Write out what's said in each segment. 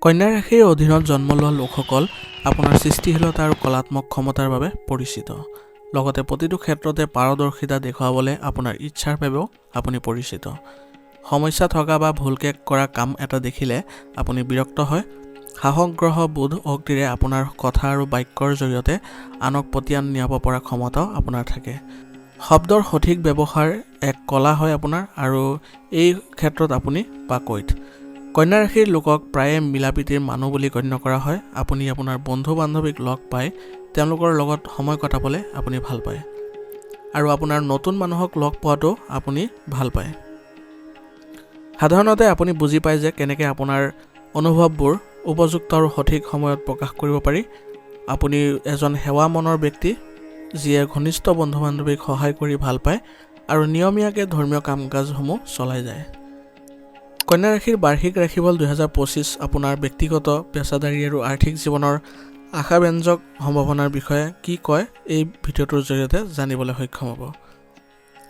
কন্যা ৰাশিৰ অধীনত জন্ম লোৱা লোকসকল আপোনাৰ সৃষ্টিশীলতা আৰু কলাত্মক ক্ষমতাৰ বাবে পৰিচিত। লগতে প্ৰতিটো ক্ষেত্ৰতে পাৰদৰ্শিতা দেখুৱাবলৈ আপোনাৰ ইচ্ছাৰ বাবেও আপুনি পৰিচিত। সমস্যা থকা বা ভুলকৈ কৰা কাম এটা দেখিলে আপুনি বিৰক্ত হয়। সাহসগ্ৰহ বোধ শক্তিৰে আপোনাৰ কথা আৰু বাক্যৰ জৰিয়তে আনক পতিয়ান নিয়াব পৰা ক্ষমতাও আপোনাৰ থাকে। শব্দৰ সঠিক ব্যৱহাৰ এক কলা হয় আপোনাৰ, আৰু এই ক্ষেত্ৰত আপুনি পাকৈত। কন্যা ৰাশিৰ লোকক প্ৰায়ে মিলাপ্ৰীতিৰ মানুহ বুলি গণ্য কৰা হয়। আপুনি আপোনাৰ বন্ধু বান্ধৱীক লগ পাই তেওঁলোকৰ লগত সময় কটাবলৈ আপুনি ভাল পায়, আৰু আপোনাৰ নতুন মানুহক লগ পোৱাটো আপুনি ভাল পায়। সাধাৰণতে আপুনি বুজি পায় যে কেনেকৈ আপোনাৰ অনুভৱবোৰ উপযুক্ত আৰু সঠিক সময়ত প্ৰকাশ কৰিব পাৰি। আপুনি এজন সেৱা মনৰ ব্যক্তি যিয়ে ঘনিষ্ঠ বন্ধু বান্ধৱীক সহায় কৰি ভাল পায় আৰু নিয়মীয়াকৈ ধৰ্মীয় কাম কাজসমূহ চলাই যায়। কন্যা ৰাশিৰ বাৰ্ষিক ৰাশিফল 2025 আপোনাৰ ব্যক্তিগত, পেছাদাৰী আৰু আৰ্থিক জীৱনৰ আশাব্যঞ্জক সম্ভাৱনাৰ বিষয়ে কি কয় এই ভিডিঅ'টোৰ জৰিয়তে জানিবলৈ সক্ষম হ'ব।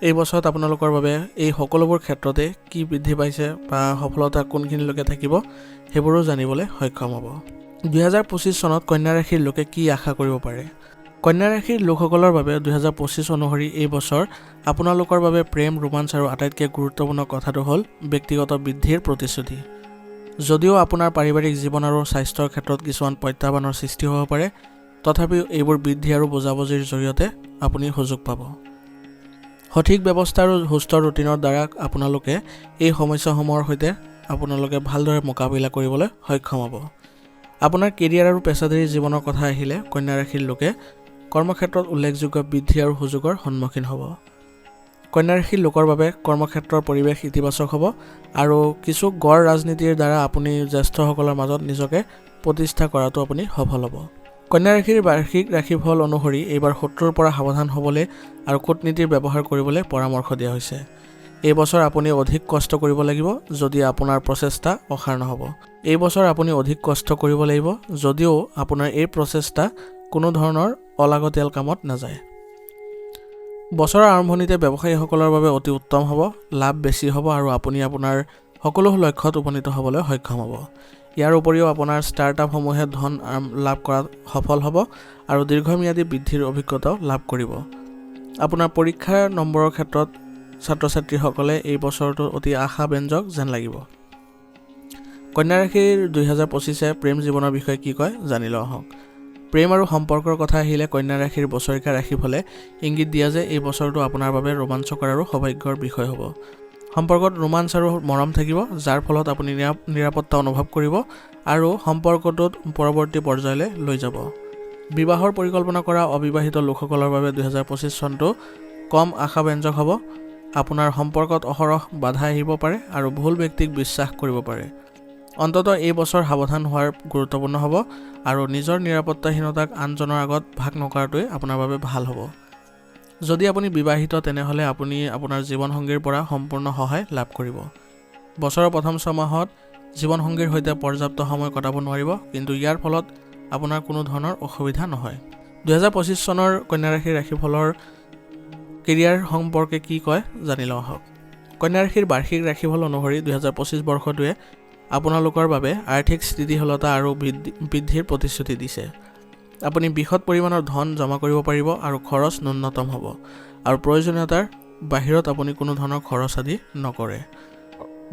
এই বছৰত আপোনালোকৰ বাবে এই সকলোবোৰ ক্ষেত্ৰতে কি বৃদ্ধি পাইছে বা সফলতা কোনখিনিলৈকে থাকিব সেইবোৰো জানিবলৈ সক্ষম হ'ব। 2025 চনত কন্যা ৰাশিৰ লোকে কি আশা কৰিব পাৰে? কন্যা ৰাশিৰ লোকসকলৰ বাবে 2025 অনুসৰি এই বছৰ আপোনালোকৰ বাবে প্ৰেম, ৰোমাঞ্চ আৰু আটাইতকৈ গুৰুত্বপূৰ্ণ কথাটো হ'ল ব্যক্তিগত বৃদ্ধিৰ প্ৰতিশ্ৰুতি। যদিও আপোনাৰ পাৰিবাৰিক জীৱন আৰু স্বাস্থ্যৰ ক্ষেত্ৰত কিছুমান প্ৰত্যাহ্বানৰ সৃষ্টি হ'ব পাৰে, তথাপিও এইবোৰ বৃদ্ধি আৰু বুজাবুজিৰ জৰিয়তে আপুনি সুযোগ পাব। সঠিক ব্যৱস্থা আৰু সুস্থ ৰুটিনৰ দ্বাৰা আপোনালোকে এই সমস্যাসমূহৰ সৈতে আপোনালোকে ভালদৰে মোকাবিলা কৰিবলৈ সক্ষম হ'ব। আপোনাৰ কেৰিয়াৰ আৰু পেছাদাৰী জীৱনৰ কথা আহিলে কন্যা ৰাশিৰ লোকে কৰ্মক্ষেত্ৰত উল্লেখযোগ্য বৃদ্ধি আৰু সুযোগৰ সন্মুখীন হ'ব। কন্যা ৰাশিৰ লোকৰ বাবে কৰ্মক্ষেত্ৰৰ পৰিৱেশ ইতিবাচক হ'ব, আৰু কিছু গড় ৰাজনীতিৰ দ্বাৰা আপুনি জ্যেষ্ঠসকলৰ মাজত নিজকে প্ৰতিষ্ঠা কৰাটো আপুনি সফল হ'ব। কন্যা ৰাশিৰ বাৰ্ষিক ৰাশিফল অনুসৰি এইবাৰ শত্ৰুৰ পৰা সাৱধান হ'বলৈ আৰু কূটনীতিৰ ব্যৱহাৰ কৰিবলৈ পৰামৰ্শ দিয়া হৈছে। এই বছৰ আপুনি অধিক কষ্ট কৰিব লাগিব যদি আপোনাৰ প্ৰচেষ্টা অসাৰ নহ'ব। এই বছৰ আপুনি অধিক কষ্ট কৰিব লাগিব যদিও আপোনাৰ এই প্ৰচেষ্টা কোনো ধৰণৰ অলাগতিয়াল কামত নাযায়। বছৰৰ আৰম্ভণিতে ব্যৱসায়ীসকলৰ বাবে অতি উত্তম হ'ব, লাভ বেছি হ'ব আৰু আপুনি আপোনাৰ সকলো লক্ষ্যত উপনীত হ'বলৈ সক্ষম হ'ব। ইয়াৰ উপৰিও আপোনাৰ ষ্টাৰ্টআপসমূহে ধন লাভ কৰাত সফল হ'ব আৰু দীৰ্ঘম্যাদী বৃদ্ধিৰ অভিজ্ঞতাও লাভ কৰিব। আপোনাৰ পৰীক্ষাৰ নম্বৰৰ ক্ষেত্ৰত ছাত্ৰ ছাত্ৰীসকলে এই বছৰটো অতি আশাব্যঞ্জক যেন লাগিব। কন্যা ৰাশিৰ 2025 প্ৰেম জীৱনৰ বিষয়ে কি কয় জানি লওঁ আহক। প্ৰেম আৰু সম্পৰ্কৰ কথা আহিলে কন্যা ৰাশিৰ বছৰিকা ৰাশিফলে ইংগিত দিয়া যে এই বছৰটো আপোনাৰ বাবে ৰোমাঞ্চকৰ আৰু সৌভাগ্যৰ বিষয় হ'ব। সম্পৰ্কত ৰোমাঞ্চ আৰু মৰম থাকিব, যাৰ ফলত আপুনি নিৰাপত্তা অনুভৱ কৰিব আৰু সম্পৰ্কটোত পৰৱৰ্তী পৰ্যায়লৈ লৈ যাব। বিবাহৰ পৰিকল্পনা কৰা অবিবাহিত লোকসকলৰ বাবে 2025 চনটো কম আশাব্যঞ্জক হ'ব। আপোনাৰ সম্পৰ্কত অহৰহ বাধা আহিব পাৰে আৰু ভুল ব্যক্তিক বিশ্বাস কৰিব পাৰে। অন্ততঃ এই বছৰ সাৱধান হোৱাৰ গুৰুত্বপূৰ্ণ হ'ব, আৰু নিজৰ নিৰাপত্তাহীনতাক আনজনৰ আগত ভাগ নকৰাটোৱে আপোনাৰ বাবে ভাল হ'ব। যদি আপুনি বিবাহিত তেনেহ'লে আপুনি আপোনাৰ জীৱনসংগীৰ পৰা সম্পূৰ্ণ সহায় লাভ কৰিব। বছৰৰ প্ৰথম ছমাহত জীৱনসংগীৰ সৈতে পৰ্যাপ্ত সময় কটাব নোৱাৰিব, কিন্তু ইয়াৰ ফলত আপোনাৰ কোনো ধৰণৰ অসুবিধা নহয়। 2025 চনৰ কন্যা ৰাশিৰ ৰাশিফলৰ কেৰিয়াৰ সম্পৰ্কে কি কয় জানি লওঁ আহক। কন্যা ৰাশিৰ বাৰ্ষিক ৰাশিফল অনুসৰি 2025 বৰ্ষটোৱে আপোনালোকৰ বাবে আৰ্থিক স্থিতিশীলতা আৰু বৃদ্ধিৰ প্ৰতিশ্ৰুতি দিছে। আপুনি বৃহৎ পৰিমাণৰ ধন জমা কৰিব পাৰিব আৰু খৰচ ন্যূনতম হ'ব, আৰু প্ৰয়োজনীয়তাৰ বাহিৰত আপুনি কোনো ধৰণৰ খৰচ আদি নকৰে।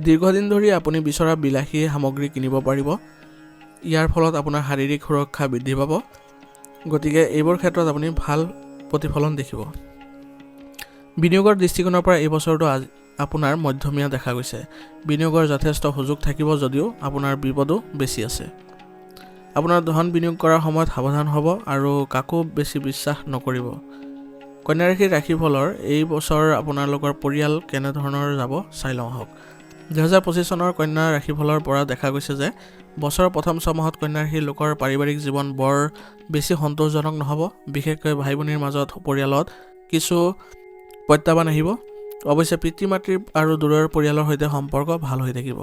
দীৰ্ঘদিন ধৰি আপুনি বিচৰা বিলাসী সামগ্ৰী কিনিব পাৰিব। ইয়াৰ ফলত আপোনাৰ শাৰীৰিক সুৰক্ষা বৃদ্ধি পাব, গতিকে এইবোৰ ক্ষেত্ৰত আপুনি ভাল প্ৰতিফলন দেখিব। বিনিয়োগৰ দৃষ্টিকোণৰ পৰা এই বছৰটো আপোনাৰ মধ্যমীয়া দেখা গৈছে। বিনিয়োগৰ যথেষ্ট সুযোগ থাকিব যদিও আপোনাৰ বিপদো বেছি আছে। আপোনাৰ ধন বিনিয়োগ কৰাৰ সময়ত সাৱধান হ'ব আৰু কাকো বেছি বিশ্বাস নকৰিব। কন্যা ৰাশিৰ ৰাশিফলৰ এই বছৰ আপোনালোকৰ পৰিয়াল কেনেধৰণৰ যাব চাই লওঁ আহক। 2025 চনৰ কন্যা ৰাশিফলৰ পৰা দেখা গৈছে যে বছৰৰ প্ৰথম ছমাহত কন্যা ৰাশিৰ লোকৰ পাৰিবাৰিক জীৱন বৰ বেছি সন্তোষজনক নহ'ব। বিশেষকৈ ভাই ভনীৰ মাজত পৰিয়ালত কিছু প্ৰত্যাহ্বান আহিব। অৱশ্যে পিতৃ মাতৃ আৰু দূৰৰ পৰিয়ালৰ সৈতে সম্পৰ্ক ভাল হৈ থাকিব।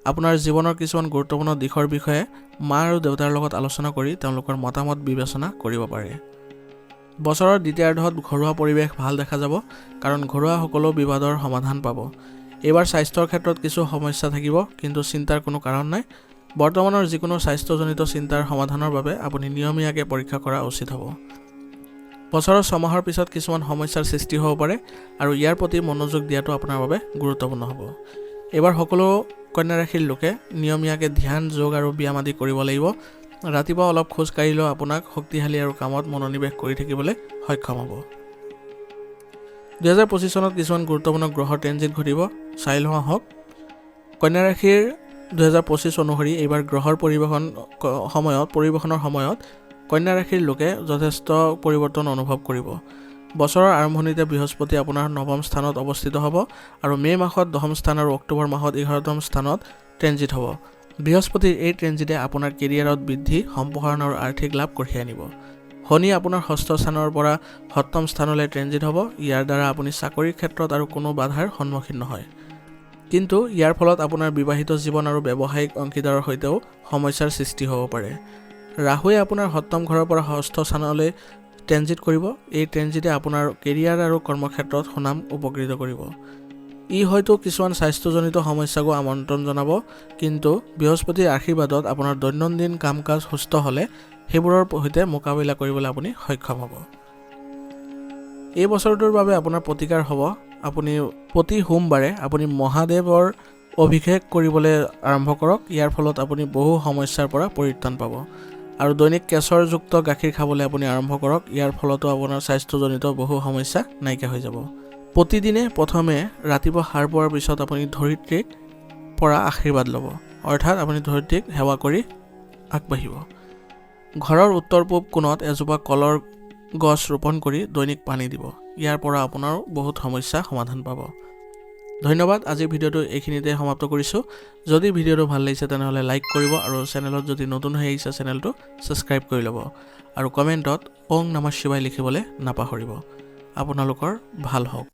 আপোনাৰ জীৱনৰ কিছুমান গুৰুত্বপূৰ্ণ দিশৰ বিষয়ে মা আৰু দেউতাৰ লগত আলোচনা কৰি তেওঁলোকৰ মতামত বিবেচনা কৰিব পাৰে। বছৰৰ দ্বিতীয়াৰ্ধত ঘৰুৱা পৰিৱেশ ভাল দেখা যাব, কাৰণ ঘৰুৱা সকলো বিবাদৰ সমাধান পাব। এইবাৰ স্বাস্থ্যৰ ক্ষেত্ৰত কিছু সমস্যা থাকিব, কিন্তু চিন্তাৰ কোনো কাৰণ নাই। বৰ্তমানৰ যিকোনো স্বাস্থ্যজনিত চিন্তাৰ সমাধানৰ বাবে আপুনি নিয়মীয়াকৈ পৰীক্ষা কৰা উচিত হ'ব। বছৰৰ 6 মাহৰ পিছত কিছুমান সমস্যাৰ সৃষ্টি হ'ব পাৰে আৰু ইয়াৰ প্ৰতি মনোযোগ দিয়াটো আপোনাৰ বাবে গুৰুত্বপূৰ্ণ হ'ব। এইবাৰ সকলো কন্যা ৰাশিৰ লোকে নিয়মীয়াকৈ ধ্যান, যোগ আৰু ব্যায়াম আদি কৰিব লাগিব। ৰাতিপুৱা অলপ খোজ কাঢ়িলেও আপোনাক শক্তিশালী আৰু কামত মনোনিৱেশ কৰি থাকিবলৈ সক্ষম হ'ব। 2025 চনত কিছুমান গুৰুত্বপূৰ্ণ গ্ৰহৰ ট্ৰেনজিট ঘটিব, চাই লোৱা হওক। কন্যা ৰাশিৰ 2025 অনুসৰি এইবাৰ গ্ৰহৰ পৰিৱেশনৰ সময়ত কন্যা ৰাশিৰ লোকে যথেষ্ট পৰিৱৰ্তন অনুভৱ কৰিব। বছৰৰ আৰম্ভণিতে বৃহস্পতি আপোনাৰ 9ম স্থানত অৱস্থিত হ'ব আৰু মে' মাহত 10ম স্থান আৰু অক্টোবৰ মাহত 11তম স্থানত ট্ৰেনজিট হ'ব। বৃহস্পতিৰ এই ট্ৰেনজিটে আপোনাৰ কেৰিয়াৰত বৃদ্ধি, সম্প্ৰসাৰণ আৰু আৰ্থিক লাভ কঢ়িয়াই আনিব। শনি আপোনাৰ 6ষ্ঠ স্থানৰ পৰা 7ম স্থানলৈ ট্ৰেনজিট হ'ব। ইয়াৰ দ্বাৰা আপুনি চাকৰিৰ ক্ষেত্ৰত আৰু কোনো বাধাৰ সন্মুখীন নহয়, কিন্তু ইয়াৰ ফলত আপোনাৰ বিবাহিত জীৱন আৰু ব্যৱসায়িক অংশীদাৰৰ সৈতেও সমস্যাৰ সৃষ্টি হ'ব পাৰে। ৰাহুৱে আপোনাৰ 7ম ঘৰৰ পৰা 6ষ্ঠ স্থানলৈ ট্ৰেনজিট কৰিব। এই ট্ৰেনজিটে আপোনাৰ কেৰিয়াৰ আৰু কৰ্মক্ষেত্ৰত সুনাম উপকৃত কৰিব। ই হয়তো কিছুমান স্বাস্থ্যজনিত সমস্যাকো আমন্ত্ৰণ জনাব, কিন্তু বৃহস্পতিৰ আশীৰ্বাদত আপোনাৰ দৈনন্দিন কাম কাজ সুস্থ হ'লে সেইবোৰৰ সৈতে মোকাবিলা কৰিবলৈ আপুনি সক্ষম হ'ব। এই বছৰটোৰ বাবে আপোনাৰ প্ৰতিকাৰ হ'ব, আপুনি প্ৰতি সোমবাৰে আপুনি মহাদেৱৰ অভিষেক কৰিবলৈ আৰম্ভ কৰক। ইয়াৰ ফলত আপুনি বহু সমস্যাৰ পৰা পৰিত্ৰাণ পাব। আৰু দৈনিক কেশৰযুক্ত গাখীৰ খাবলৈ আপুনি আৰম্ভ কৰক। ইয়াৰ ফলতো আপোনাৰ স্বাস্থ্যজনিত বহু সমস্যা নাইকিয়া হৈ যাব। প্ৰতিদিনে প্ৰথমে ৰাতিপুৱা সাৰ পোৱাৰ পিছত আপুনি ধৰিত্ৰীক পৰা আশীৰ্বাদ ল'ব, অৰ্থাৎ আপুনি ধৰিত্ৰীক সেৱা কৰি আগবাঢ়িব। ঘৰৰ উত্তৰ পূব কোণত এজোপা কলৰ গছ ৰোপণ কৰি দৈনিক পানী দিব। ইয়াৰ পৰা আপোনাৰ বহুত সমস্যা সমাধান পাব। ধন্যবাদ। আজিৰ ভিডিঅ'টো এইখিনিতে সমাপ্ত কৰিছোঁ। যদি ভিডিঅ'টো ভাল লাগিছে তেনেহ'লে লাইক কৰিব আৰু চেনেলত যদি নতুন হৈ আহিছে চেনেলটো ছাবস্ক্ৰাইব কৰি ল'ব আৰু কমেণ্টত ওং নমঃ শিৱায় লিখিবলৈ নাপাহৰিব। আপোনালোকৰ ভাল হওক।